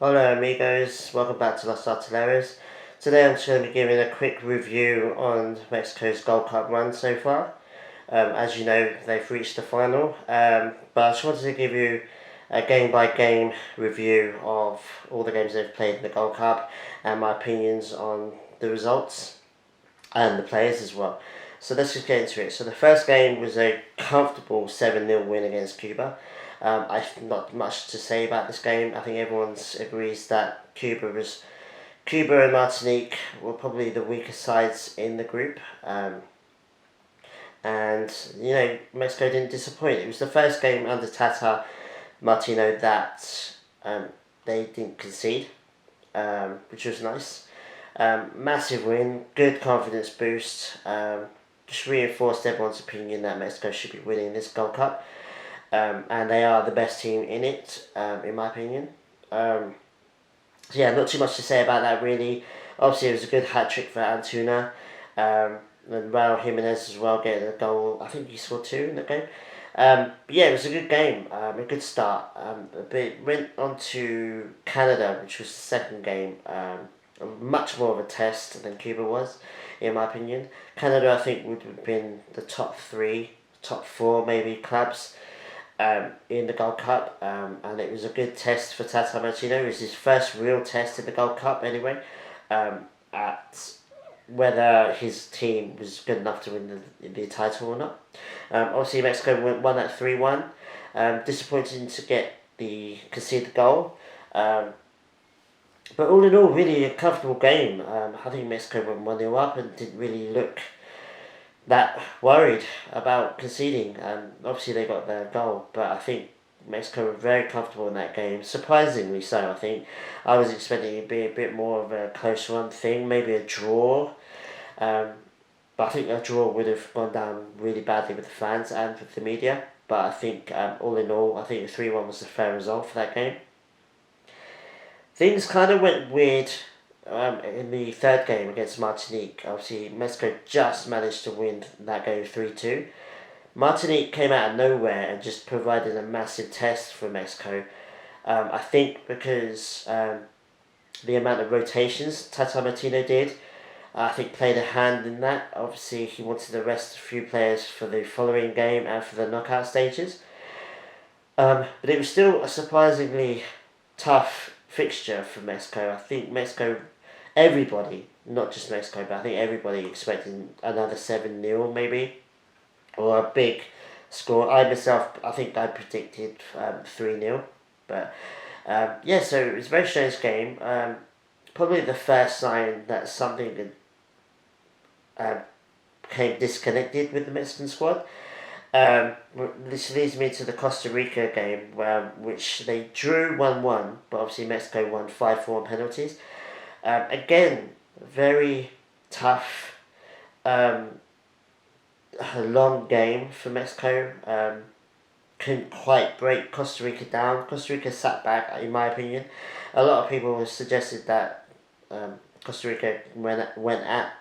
Hello amigos, welcome back to Los Artilleros. Today I'm just going to be giving a quick review on Mexico's Gold Cup run so far. As you know, they've reached the final, but I just wanted to give you a game by game review of all the games they've played in the Gold Cup and my opinions on the results and the players as well. So let's just get into it. So the first game was a comfortable 7-0 win against Cuba. I've not much to say about this game. I think everyone agrees that Cuba and Martinique were probably the weaker sides in the group. And Mexico didn't disappoint. It was the first game under Tata Martino that they didn't concede, which was nice. Massive win, good confidence boost. Just reinforced everyone's opinion that Mexico should be winning this Gold Cup. And they are the best team in it, in my opinion. So yeah, not too much to say about that really. Obviously, it was a good hat trick for Antuna, and Raul Jimenez as well getting a goal. I think he scored two in that game. But yeah, it was a good game, a good start. But went on to Canada, which was the second game. Much more of a test than Cuba was, in my opinion. Canada, I think, would have been the top three, top four maybe clubs in the Gold Cup, and it was a good test for Tata Martino. It was his first real test in the Gold Cup anyway, at whether his team was good enough to win the title or not. Obviously, Mexico won that 3-1. Disappointing to concede the goal. But all in all, really a comfortable game. I think Mexico went 1-0 up and didn't really look that worried about conceding. Obviously, they got their goal, but I think Mexico were very comfortable in that game. Surprisingly so, I think. I was expecting it to be a bit more of a close run thing, maybe a draw. But I think a draw would have gone down really badly with the fans and with the media. But I think, all in all, I think 3-1 was a fair result for that game. Things kind of went weird in the third game against Martinique. Obviously, Mexico just managed to win that game 3-2. Martinique came out of nowhere and just provided a massive test for Mexico. I think because the amount of rotations Tata Martino did, I think played a hand in that. Obviously, he wanted to rest a few players for the following game and for the knockout stages. But it was still a surprisingly tough fixture for Mexico. I think everybody, not just Mexico, but I think everybody expecting another 7-0 maybe, or a big score. I think I predicted 3-0. But yeah, so it was a very strange game. Probably the first sign that something became disconnected with the Mexican squad. This leads me to the Costa Rica game, which they drew 1-1, but obviously Mexico won 5-4 on penalties. Again, very tough, a long game for Mexico. Couldn't quite break Costa Rica down. Costa Rica sat back, in my opinion. A lot of people suggested that Costa Rica went at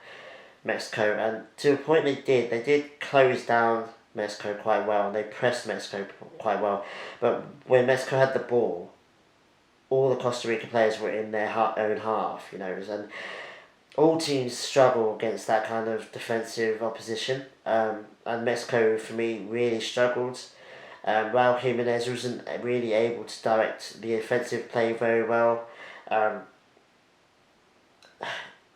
Mexico, and to a point they did. They did close down Mexico quite well, and they pressed Mexico quite well. But when Mexico had the ball, all the Costa Rica players were in their own half, and all teams struggle against that kind of defensive opposition. And Mexico, for me, really struggled. Raul Jimenez wasn't really able to direct the offensive play very well. The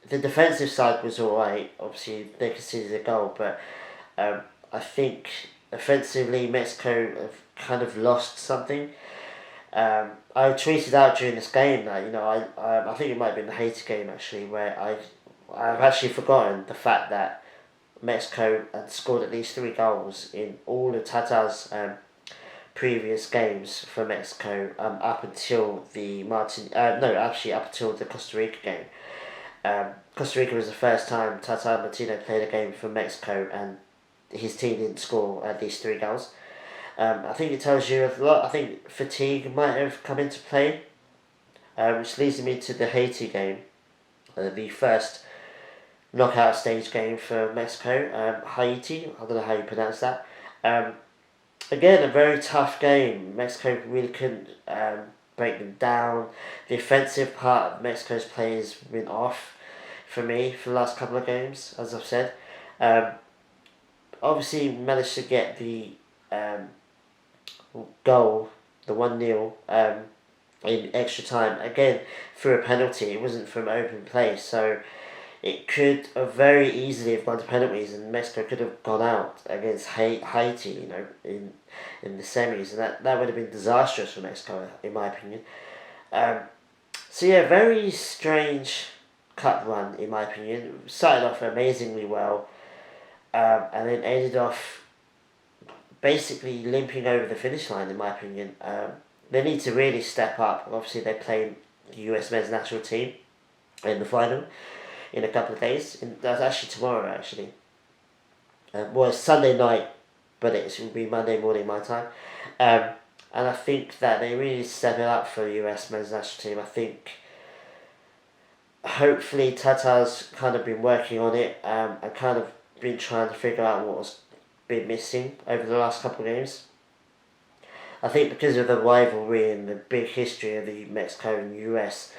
defensive side was alright. Obviously, they conceded a goal, but I think offensively Mexico have kind of lost something. I tweeted out during this game that I think it might have been the Haiti game actually, where I've actually forgotten the fact that Mexico had scored at least 3 goals in all of Tata's previous games for Mexico up until up until the Costa Rica game. Costa Rica was the first time Tata Martino played a game for Mexico and his team didn't score at least 3 goals. I think it tells you a lot. I think fatigue might have come into play, which leads me to the Haiti game, the first knockout stage game for Mexico. Haiti, I don't know how you pronounce that. Again, a very tough game. Mexico really couldn't break them down. The offensive part of Mexico's play has been off for me for the last couple of games, as I've said. Obviously managed to get the goal, the 1-0, in extra time, again through a penalty. It wasn't from open play, so it could have very easily have gone to penalties, and Mexico could have gone out against Haiti, in the semis, and that would have been disastrous for Mexico, in my opinion. So yeah, very strange cup run, in my opinion. Started off amazingly well, and then ended off basically limping over the finish line, in my opinion. They need to really step up. Obviously, they play the US men's national team in the final in a couple of days. That's actually tomorrow, actually. Well, it's Sunday night, but it will be Monday morning my time. And I think that they really step it up for the US men's national team. I think hopefully Tata's kind of been working on it, and kind of been trying to figure out what was been missing over the last couple of games. I think because of the rivalry and the big history of the Mexico and US,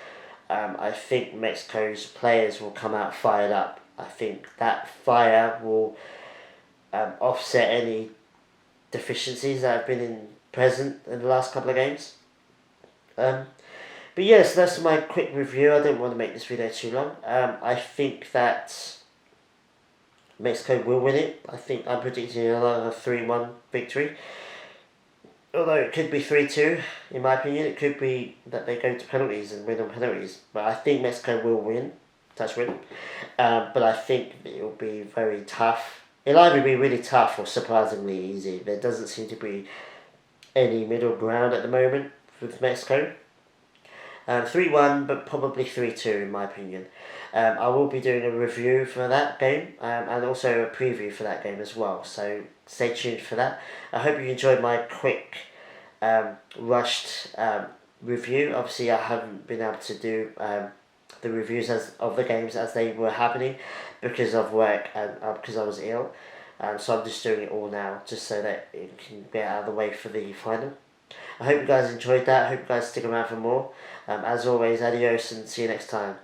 I think Mexico's players will come out fired up. I think that fire will offset any deficiencies that have been present in the last couple of games. But yes, that's my quick review. I didn't want to make this video too long. I think that Mexico will win it. I think I'm predicting another 3-1 victory. Although it could be 3-2, in my opinion. It could be that they go to penalties and win on penalties. But I think Mexico will win. Touch win. But I think it will be very tough. It'll either be really tough or surprisingly easy. There doesn't seem to be any middle ground at the moment with Mexico. 3-1, but probably 3-2 in my opinion. I will be doing a review for that game, and also a preview for that game as well, so stay tuned for that. I hope you enjoyed my quick rushed review. Obviously I haven't been able to do the reviews of the games as they were happening because of work and because I was ill, so I'm just doing it all now just so that it can get out of the way for the final. I hope you guys enjoyed that. I hope you guys stick around for more. As always, adios and see you next time.